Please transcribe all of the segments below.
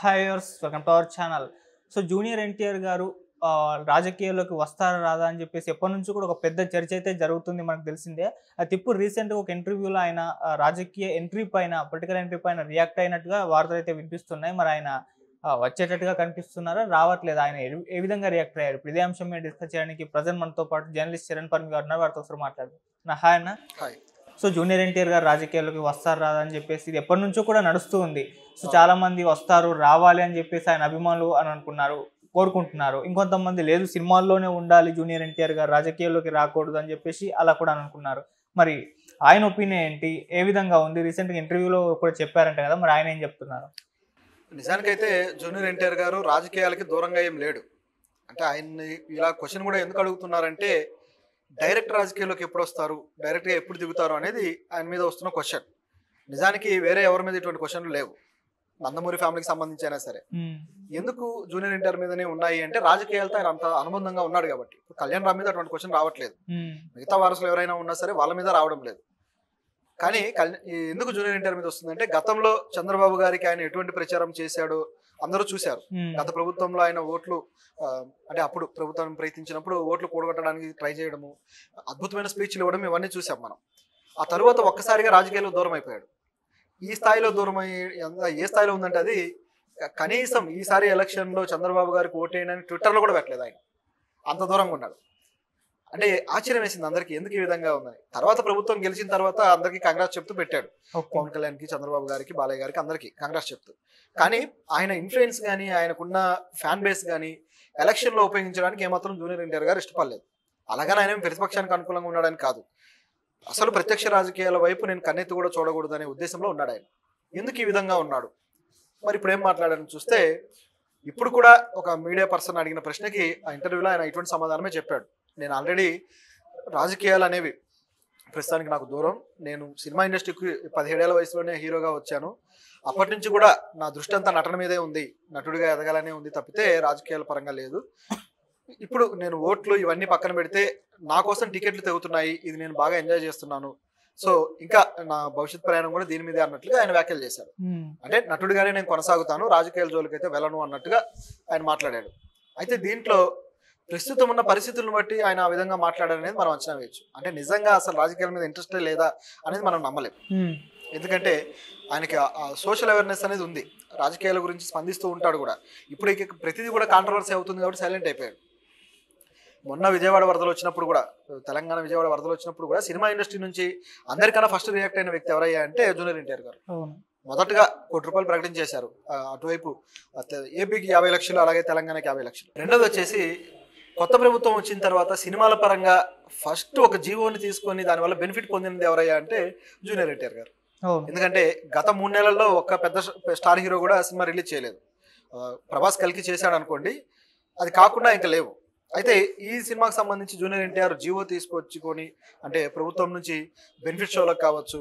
Hi viewers, welcome to our channel. So junior NTR గారు రాజకీయాల్లోకి వస్తారా రాదా అని చెప్పేసి ఎప్పటి నుంచి కూడా ఒక పెద్ద చర్చ అయితే జరుగుతుంది, మనకు తెలిసిందే. అయితే ఇప్పుడు రీసెంట్గా ఒక ఇంటర్వ్యూలో ఆయన రాజకీయ ఎంట్రీ పైన, పొలిటికల్ ఎంట్రీ పైన రియాక్ట్ అయినట్టుగా వార్తలు అయితే వినిపిస్తున్నాయి. మరి ఆయన వచ్చేటట్టుగా కనిపిస్తున్నారా, రావట్లేదు? ఆయన ఏ విధంగా రియాక్ట్ అయ్యారు? ఇప్పుడు ఇదే అంశం మీద డిస్కస్ చేయడానికి ప్రజెంట్ మనతో పాటు జర్నలిస్ట్ చరణ్ పర్మి గారు ఉన్నారు. వారితో ఒకసారి మాట్లాడుతున్నాం. హాయ్ అన్న. హాయ్. సో జూనియర్ ఎన్టీఆర్ గారు రాజకీయాల్లోకి వస్తారు రాదా అని చెప్పేసి ఇది ఎప్పటి నుంచో కూడా నడుస్తూ ఉంది. సో చాలా మంది వస్తారు, రావాలి అని చెప్పేసి ఆయన అభిమానులు అని అనుకున్నారు, కోరుకుంటున్నారు. ఇంకొంతమంది లేదు, సినిమాల్లోనే ఉండాలి జూనియర్ ఎన్టీఆర్ గారు, రాజకీయాల్లోకి రాకూడదు అని చెప్పేసి అలా కూడా అనుకున్నారు. మరి ఆయన ఒపీనియన్ ఏంటి, ఏ విధంగా ఉంది? రీసెంట్గా ఇంటర్వ్యూలో కూడా చెప్పారంట కదా, మరి ఆయన ఏం చెప్తున్నారు? నిజానికైతే జూనియర్ ఎన్టీఆర్ గారు రాజకీయాలకి దూరంగా ఏం లేడు. అంటే ఆయన్ని ఇలా క్వశ్చన్ కూడా ఎందుకు అడుగుతున్నారంటే, డైరెక్ట్ రాజకీయాల్లోకి ఎప్పుడు వస్తారు, డైరెక్ట్గా ఎప్పుడు దిగుతారు అనేది ఆయన మీద వస్తున్న క్వశ్చన్. నిజానికి వేరే ఎవరి మీద ఇటువంటి క్వశ్చన్లు లేవు, నందమూరి ఫ్యామిలీకి సంబంధించి అయినా సరే. ఎందుకు జూనియర్ ఎన్టీఆర్ మీదనే ఉన్నాయి అంటే, రాజకీయాలతో ఆయన అంత అనుబంధంగా ఉన్నాడు కాబట్టి. ఇప్పుడు కళ్యాణ్ రామ్ మీద అటువంటి క్వశ్చన్ రావట్లేదు, మిగతా వారసులు ఎవరైనా ఉన్నా సరే వాళ్ళ మీద రావడం లేదు. కానీ ఎందుకు జూనియర్ ఎన్టీఆర్ మీద వస్తుందంటే, గతంలో చంద్రబాబు గారికి ఆయన ఎటువంటి ప్రచారం చేశాడో అందరూ చూశారు. గత ప్రభుత్వంలో ఆయన ఓట్లు అంటే అప్పుడు ప్రభుత్వం ప్రయత్నించినప్పుడు ఓట్లు కూడగొట్టడానికి ట్రై చేయడము, అద్భుతమైన స్పీచ్లు ఇవ్వడం, ఇవన్నీ చూసాం మనం. ఆ తర్వాత ఒక్కసారిగా రాజకీయాల్లో దూరం అయిపోయాడు. ఈ స్థాయిలో దూరం ఏ స్థాయిలో ఉందంటే, అది కనీసం ఈసారి ఎలక్షన్లో చంద్రబాబు గారికి ఓటేయని ట్విట్టర్లో కూడా పెట్టలేదు ఆయన, అంత దూరంగా ఉన్నాడు. అంటే ఆశ్చర్యం వేసింది అందరికీ, ఎందుకు ఈ విధంగా ఉందని. తర్వాత ప్రభుత్వం గెలిచిన తర్వాత అందరికీ కాంగ్రెస్ చెప్తూ పెట్టాడు, పవన్ కళ్యాణ్కి, చంద్రబాబు గారికి, బాలయ్య గారికి, అందరికీ కాంగ్రెస్ చెప్తూ. కానీ ఆయన ఇన్ఫ్లుయెన్స్ కానీ, ఆయనకున్న ఫ్యాన్ బేస్ కానీ ఎలక్షన్లో ఉపయోగించడానికి ఏమాత్రం జూనియర్ ఎన్టీఆర్ గారు ఇష్టపడలేదు. అలాగని ఆయన ప్రతిపక్షానికి అనుకూలంగా ఉన్నాడని కాదు, అసలు ప్రత్యక్ష రాజకీయాల వైపు నేను కన్నెత్తి కూడా చూడకూడదు అనే ఉద్దేశంలో ఉన్నాడు ఆయన. ఎందుకు ఈ విధంగా ఉన్నాడు? మరి ఇప్పుడు ఏం మాట్లాడారని చూస్తే, ఇప్పుడు కూడా ఒక మీడియా పర్సన్ అడిగిన ప్రశ్నకి ఆ ఇంటర్వ్యూలో ఆయన ఇటువంటి సమాధానమే చెప్పాడు. నేను ఆల్రెడీ రాజకీయాలు అనేవి ప్రస్తుతానికి నాకు దూరం, నేను సినిమా ఇండస్ట్రీకి 17 ఏళ్ల వయసులోనే హీరోగా వచ్చాను, అప్పటి నుంచి కూడా నా దృష్టి అంతా నటన మీదే ఉంది, నటుడిగా ఎదగాలనే ఉంది తప్పితే రాజకీయాల పరంగా లేదు. ఇప్పుడు నేను ఓట్లు ఇవన్నీ పక్కన పెడితే నా కోసం టికెట్లు తెగుతున్నాయి, ఇది నేను బాగా ఎంజాయ్ చేస్తున్నాను, సో ఇంకా నా భవిష్యత్ ప్రయాణం కూడా దీని మీదే అన్నట్లుగా ఆయన వ్యాఖ్యలు చేశారు. అంటే నటుడిగానే నేను కొనసాగుతాను, రాజకీయాల జోలికి అయితే వెళ్ళను అన్నట్టుగా ఆయన మాట్లాడాడు. అయితే దీంట్లో ప్రస్తుతం ఉన్న పరిస్థితులను బట్టి ఆయన ఆ విధంగా మాట్లాడారనేది మనం అంచనా వేయచ్చు. అంటే నిజంగా అసలు రాజకీయాల మీద ఇంట్రెస్టే లేదా అనేది మనం నమ్మలేం. ఎందుకంటే ఆయనకి సోషల్ అవేర్నెస్ అనేది ఉంది, రాజకీయాల గురించి స్పందిస్తూ ఉంటాడు కూడా. ఇప్పుడు ప్రతిదీ కూడా కాంట్రవర్సీ అవుతుంది కాబట్టి సైలెంట్ అయిపోయాడు. మొన్న విజయవాడ వరదలు వచ్చినప్పుడు కూడా, తెలంగాణ విజయవాడ వరదలు వచ్చినప్పుడు కూడా సినిమా ఇండస్ట్రీ నుంచి అందరికన్నా ఫస్ట్ రియాక్ట్ అయిన వ్యక్తి ఎవరయ్యా అంటే జూనియర్ ఎన్టీఆర్ గారు. మొదటగా ₹1 కోటి ప్రకటించేశారు, అటువైపు ఏపీకి 50 లక్షలు, అలాగే తెలంగాణకి 50 లక్షలు. రెండోది వచ్చేసి, కొత్త ప్రభుత్వం వచ్చిన తర్వాత సినిమాల పరంగా ఫస్ట్ ఒక జీవోని తీసుకొని దానివల్ల బెనిఫిట్ పొందినది ఎవరయ్యా అంటే జూనియర్ ఎన్టీఆర్ గారు. ఎందుకంటే గత 3 నెలల్లో ఒక పెద్ద స్టార్ హీరో కూడా సినిమా రిలీజ్ చేయలేదు. ప్రభాస్ కల్కి చేశాడు అనుకోండి, అది కాకుండా ఇంకా లేవు. అయితే ఈ సినిమాకి సంబంధించి జూనియర్ ఎన్టీఆర్ జీవో తీసుకొచ్చుకొని, అంటే ప్రభుత్వం నుంచి బెనిఫిట్ షోలకు కావచ్చు,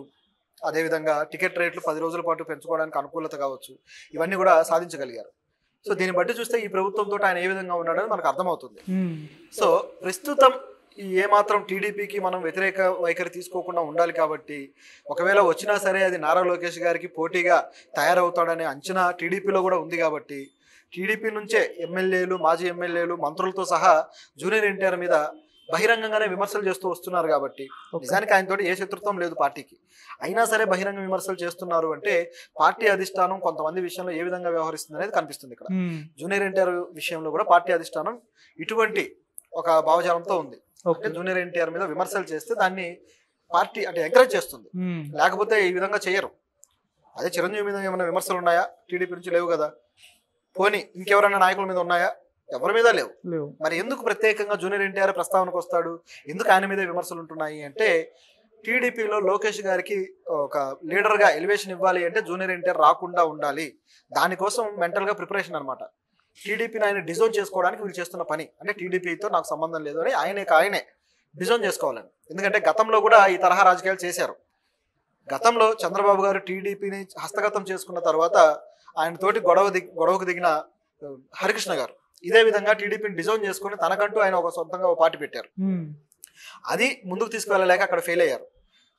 అదేవిధంగా టికెట్ రేట్లు 10 రోజుల పాటు పెంచుకోవడానికి అనుకూలత కావచ్చు, ఇవన్నీ కూడా సాధించగలిగారు. సో దీన్ని బట్టి చూస్తే ఈ ప్రభుత్వంతో ఆయన ఏ విధంగా ఉన్నాడని మనకు అర్థమవుతుంది. సో ప్రస్తుతం ఏమాత్రం టీడీపీకి మనం వ్యతిరేక వైఖరి తీసుకోకుండా ఉండాలి కాబట్టి, ఒకవేళ వచ్చినా సరే అది నారా లోకేష్ గారికి పోటీగా తయారవుతాడనే అంచనా టీడీపీలో కూడా ఉంది కాబట్టి, టీడీపీ నుంచే ఎమ్మెల్యేలు, మాజీ ఎమ్మెల్యేలు, మంత్రులతో సహా జూనియర్ ఎన్టీఆర్ మీద బహిరంగంగానే విమర్శలు చేస్తూ వస్తున్నారు కాబట్టి, నిజానికి ఆయనతో ఏ శత్రుత్వం లేదు పార్టీకి, అయినా సరే బహిరంగ విమర్శలు చేస్తున్నారు అంటే పార్టీ అధిష్టానం కొంతమంది విషయంలో ఏ విధంగా వ్యవహరిస్తుంది అనేది కనిపిస్తుంది ఇక్కడ. జూనియర్ ఎన్టీఆర్ విషయంలో కూడా పార్టీ అధిష్టానం ఇటువంటి ఒక భావజాలంతో ఉంది. అంటే జూనియర్ ఎన్టీఆర్ మీద విమర్శలు చేస్తే దాన్ని పార్టీ అంటే ఎంకరేజ్ చేస్తుంది, లేకపోతే ఈ విధంగా చేయరు. అదే చిరంజీవి మీద ఏమైనా విమర్శలు ఉన్నాయా? టీడీపీ నుంచి లేవు కదా. పోనీ ఇంకెవరైనా నాయకుల మీద ఉన్నాయా? ఎవరి మీద లేవు. మరి ఎందుకు ప్రత్యేకంగా జూనియర్ ఎన్టీఆర్ ప్రస్తావనకు వస్తాడు, ఎందుకు ఆయన మీద విమర్శలు ఉంటున్నాయి అంటే, టీడీపీలో లోకేష్ గారికి ఒక లీడర్గా ఎలివేషన్ ఇవ్వాలి అంటే జూనియర్ ఎన్టీఆర్ రాకుండా ఉండాలి, దానికోసం మెంటల్గా ప్రిపరేషన్ అనమాట. టీడీపీని ఆయన డిజోన్ చేసుకోవడానికి వీళ్ళు చేస్తున్న పని. అంటే టీడీపీతో నాకు సంబంధం లేదు అని ఆయనే డిజోన్ చేసుకోవాలని. ఎందుకంటే గతంలో కూడా ఈ తరహా రాజకీయాలు చేశారు. గతంలో చంద్రబాబు గారు టీడీపీని హస్తగతం చేసుకున్న తర్వాత ఆయనతోటి గొడవకు దిగిన హరికృష్ణ గారు ఇదే విధంగా టీడీపీని డిజోన్ చేసుకుని తనకంటూ ఆయన ఒక సొంతంగా ఒక పార్టీ పెట్టారు. అది ముందుకు తీసుకువెళ్ళలేక అక్కడ ఫెయిల్ అయ్యారు.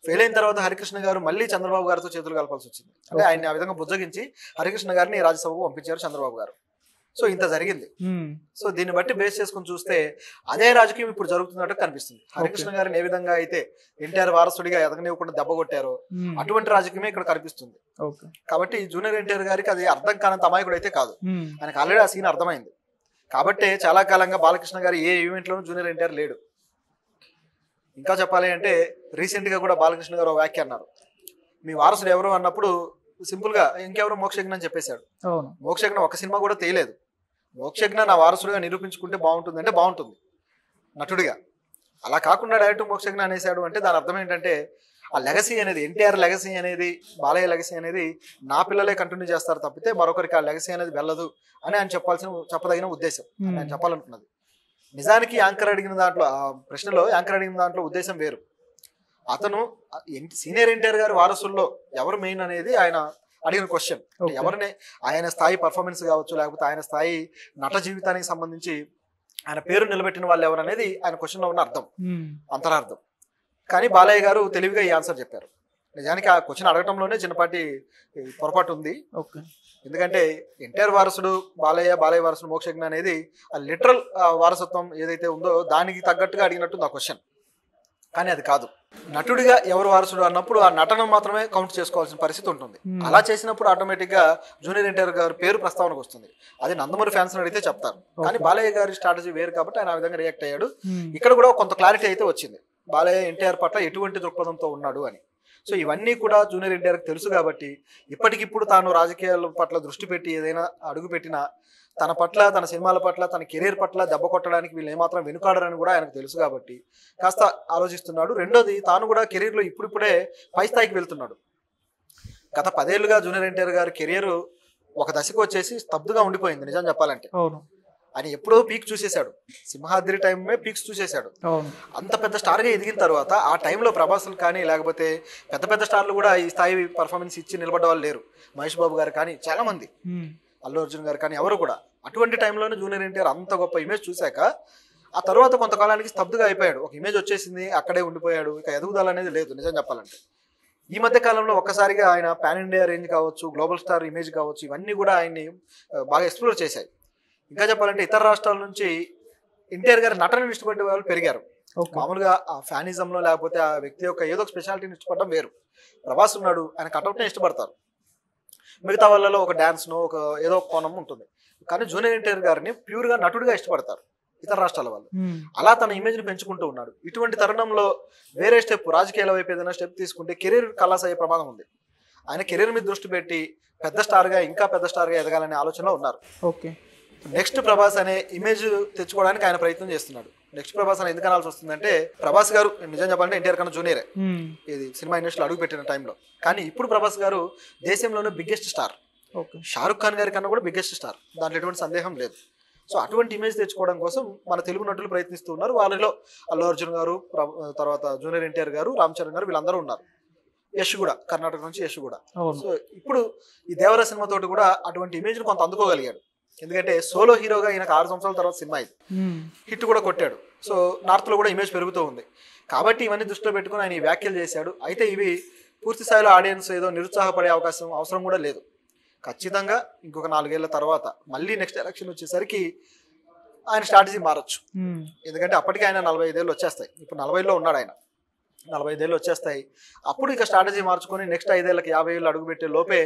ఫెయిల్ అయిన తర్వాత హరికృష్ణ గారు మళ్ళీ చంద్రబాబు గారితో చేతులు కలపాల్సి వచ్చింది. అంటే ఆయన్ని ఆ విధంగా బుజ్జగించి హరికృష్ణ గారిని రాజ్యసభకు పంపించారు చంద్రబాబు గారు. సో ఇంత జరిగింది. సో దీన్ని బట్టి బేస్ చేసుకుని చూస్తే అదే రాజకీయం ఇప్పుడు జరుగుతున్నట్టు కనిపిస్తుంది. హరికృష్ణ గారిని ఏ విధంగా అయితే ఎన్టీఆర్ వారసుడిగా ఎదగనివ్వకుండా దెబ్బ కొట్టారో అటువంటి రాజకీయమే ఇక్కడ కనిపిస్తుంది. కాబట్టి జూనియర్ ఎన్టీఆర్ గారికి అది అర్థం కానంత అమాయకుడు అయితే కాదు. ఆయనకు ఆల్రెడీ ఆ సీన్ అర్థమైంది. కాబట్టి చాలా కాలంగా బాలకృష్ణ గారు ఏ ఈవెంట్ లోనూ జూనియర్ ఎన్టీఆర్ లేడు. ఇంకా చెప్పాలి అంటే రీసెంట్ గా కూడా బాలకృష్ణ గారు వ్యాఖ్య అన్నారు, మీ వారసుడు ఎవరు అన్నప్పుడు సింపుల్ గా ఇంకెవరు మోక్షజ్ఞ అని చెప్పేశాడు. మోక్షజ్ఞ ఒక సినిమా కూడా తీయలేదు. మోక్షజ్ఞ నా వారసుడిగా నిరూపించుకుంటే బాగుంటుంది అంటే బాగుంటుంది నటుడిగా. అలా కాకుండా డైరెక్ట్ మోక్షజ్ఞ అనేసాడు అంటే దాని అర్థం ఏంటంటే ఆ లెగసీ అనేది, ఎన్టీఆర్ లెగసీ అనేది, బాలయ్య లెగసీ అనేది నా పిల్లలే కంటిన్యూ చేస్తారు తప్పితే మరొకరికి ఆ లెగసీ అనేది వెళ్ళదు అని ఆయన చెప్పదగిన ఉద్దేశం ఆయన చెప్పాలనుకున్నది. నిజానికి యాంకర్ అడిగిన దాంట్లో, ఆ ప్రశ్నలో యాంకర్ అడిగిన దాంట్లో ఉద్దేశం వేరు. అతను సీనియర్ ఎన్టీఆర్ గారి వారసుల్లో ఎవరు మెయిన్ అనేది ఆయన అడిగిన క్వశ్చన్. ఎవరిని ఆయన స్థాయి పర్ఫార్మెన్స్ కావచ్చు, లేకపోతే ఆయన స్థాయి నట జీవితానికి సంబంధించి ఆయన పేరు నిలబెట్టిన వాళ్ళు ఎవరు అనేది ఆయన క్వశ్చన్ లో ఉన్న అర్థం, అంతరార్థం. కానీ బాలయ్య గారు తెలివిగా ఈ ఆన్సర్ చెప్పారు. నిజానికి ఆ క్వశ్చన్ అడగటంలోనే చిన్నపాటి పొరపాటు ఉంది. ఎందుకంటే ఎన్టీఆర్ వారసుడు బాలయ్య, బాలయ్య వారసుడు మోక్షజ్ఞ అనేది ఆ లిటరల్ వారసత్వం ఏదైతే ఉందో దానికి తగ్గట్టుగా అడిగినట్టు ఆ క్వశ్చన్. కానీ అది కాదు. నటుడిగా ఎవరు వారసుడు అన్నప్పుడు ఆ నటన మాత్రమే కౌంట్ చేసుకోవాల్సిన పరిస్థితి ఉంటుంది. అలా చేసినప్పుడు ఆటోమేటిక్ గా జూనియర్ ఎన్టీఆర్ గారి పేరు ప్రస్తావనకు వస్తుంది. అది నందమూరి ఫ్యాన్స్ అడిగితే చెప్తారు. కానీ బాలయ్య గారి స్ట్రాటజీ వేరు కాబట్టి ఆయన ఆ విధంగా రియాక్ట్ అయ్యాడు. ఇక్కడ కూడా కొంత క్లారిటీ అయితే వచ్చింది, బాలయ్య ఎన్టీఆర్ పట్ల ఎటువంటి దృక్పథంతో ఉన్నాడు అని. సో ఇవన్నీ కూడా జూనియర్ ఎన్టీఆర్కి తెలుసు కాబట్టి ఇప్పటికిప్పుడు తాను రాజకీయాల పట్ల దృష్టి పెట్టి ఏదైనా అడుగు పెట్టినా తన పట్ల, తన సినిమాల పట్ల, తన కెరీర్ పట్ల దెబ్బ కొట్టడానికి వీళ్ళు ఏమాత్రం వెనుకాడరని కూడా ఆయనకు తెలుసు కాబట్టి కాస్త ఆలోచిస్తున్నాడు. రెండోది, తాను కూడా కెరీర్లో ఇప్పుడిప్పుడే పై స్థాయికి వెళ్తున్నాడు. గత 10 ఏళ్లుగా జూనియర్ ఎన్టీఆర్ గారి కెరీర్ ఒక దశకు వచ్చేసి స్తబ్దుగా ఉండిపోయింది నిజం చెప్పాలంటే. ఆయన ఎప్పుడో పీక్ చూసేశాడు, సింహాద్రి టైమే పీక్స్ చూసేశాడు. అంత పెద్ద స్టార్గా ఎదిగిన తర్వాత ఆ టైంలో ప్రభాస్లు కానీ లేకపోతే పెద్ద పెద్ద స్టార్లు కూడా ఈ స్థాయి పర్ఫార్మెన్స్ ఇచ్చి నిలబడ్డ వాళ్ళు లేరు. మహేష్ బాబు గారు కానీ చాలా మంది, అల్లు అర్జున్ గారు కానీ ఎవరు కూడా. అటువంటి టైంలోనే జూనియర్ ఎన్టీఆర్ అంత గొప్ప ఇమేజ్ చూశాక ఆ తర్వాత కొంతకాలానికి స్తబ్దుగా అయిపోయాడు. ఒక ఇమేజ్ వచ్చేసింది, అక్కడే ఉండిపోయాడు. ఇక ఎదుగుదల అనేది లేదు నిజం చెప్పాలంటే. ఈ మధ్య కాలంలో ఒక్కసారిగా ఆయన పాన్ ఇండియా రేంజ్ కావచ్చు, గ్లోబల్ స్టార్ ఇమేజ్ కావచ్చు, ఇవన్నీ కూడా ఆయన్ని బాగా ఎక్స్ప్లోర్ చేశాయి. ఇంకా చెప్పాలంటే ఇతర రాష్ట్రాల నుంచి ఎన్టీఆర్ గారి నటనను ఇష్టపడే వాళ్ళు పెరిగారు. మామూలుగా ఆ ఫ్యానిజంలో లేకపోతే ఆ వ్యక్తి యొక్క ఏదో ఒక స్పెషాలిటీని ఇష్టపడడం వేరు. ప్రభాస్ ఉన్నాడు, ఆయన కటౌట్నే ఇష్టపడతారు. మిగతా వాళ్ళలో ఒక డాన్స్ను, ఒక ఏదో ఒక కోణం ఉంటుంది. కానీ జూనియర్ ఎన్టీఆర్ గారిని ప్యూర్గా నటుడిగా ఇష్టపడతారు ఇతర రాష్ట్రాల వాళ్ళు. అలా తన ఇమేజ్ని పెంచుకుంటూ ఉన్నాడు. ఇటువంటి తరుణంలో వేరే స్టెప్, రాజకీయాల వైపు ఏదైనా స్టెప్ తీసుకుంటే కెరీర్ కలాస్ అయ్యే ప్రమాదం ఉంది. ఆయన కెరీర్ మీద దృష్టి పెట్టి పెద్ద స్టార్గా, ఇంకా పెద్ద స్టార్గా ఎదగాలనే ఆలోచనలో ఉన్నారు. నెక్స్ట్ ప్రభాస్ అనే ఇమేజ్ తెచ్చుకోవడానికి ఆయన ప్రయత్నం చేస్తున్నాడు. నెక్స్ట్ ప్రభాస్ అని ఎందుకు అనాల్సి వస్తుందంటే, ప్రభాస్ గారు నిజం చెప్పాలంటే ఎన్టీఆర్ కన్నా జూనియరే ఇది సినిమా ఇండస్ట్రీలో అడుగు పెట్టిన టైంలో. కానీ ఇప్పుడు ప్రభాస్ గారు దేశంలోనే బిగ్గెస్ట్ స్టార్. షారుఖ్ ఖాన్ గారి కన్నా కూడా బిగ్గెస్ట్ స్టార్, దాంట్లో ఎటువంటి సందేహం లేదు. సో అటువంటి ఇమేజ్ తెచ్చుకోవడం కోసం మన తెలుగు నటులు ప్రయత్నిస్తూ ఉన్నారు. వాళ్ళలో అల్లు అర్జున్ గారు, తర్వాత జూనియర్ ఎన్టీఆర్ గారు, రామ్ చరణ్ గారు, వీళ్ళందరూ ఉన్నారు. యశ్ కూడా, కర్ణాటక నుంచి యశ్ కూడా. సో ఇప్పుడు ఈ దేవర సినిమా తోటి కూడా అటువంటి ఇమేజ్ కొంత అందుకోగలిగాడు. ఎందుకంటే సోలో హీరోగా ఈయనకు 6 సంవత్సరాల తర్వాత సినిమా ఇది, హిట్ కూడా కొట్టాడు. సో నార్త్ లో కూడా ఇమేజ్ పెరుగుతూ ఉంది. కాబట్టి ఇవన్నీ దృష్టిలో పెట్టుకుని ఆయన ఈ వ్యాఖ్యలు చేశాడు. అయితే ఇవి పూర్తి స్థాయిలో ఆడియన్స్ ఏదో నిరుత్సాహపడే అవసరం కూడా లేదు. ఖచ్చితంగా ఇంకొక 4 ఏళ్ల తర్వాత మళ్ళీ నెక్స్ట్ ఎలక్షన్ వచ్చేసరికి ఆయన స్ట్రాటజీ మారచ్చు. ఎందుకంటే అప్పటికి ఆయన 45 ఏళ్ళు వచ్చేస్తాయి. ఇప్పుడు 40లో ఉన్నాడు ఆయన, 45 ఏళ్ళు వచ్చేస్తాయి. అప్పుడు ఇక స్ట్రాటజీ మార్చుకొని నెక్స్ట్ 5 ఏళ్ళకి 50 ఏళ్ళు అడుగుపెట్టే లోపే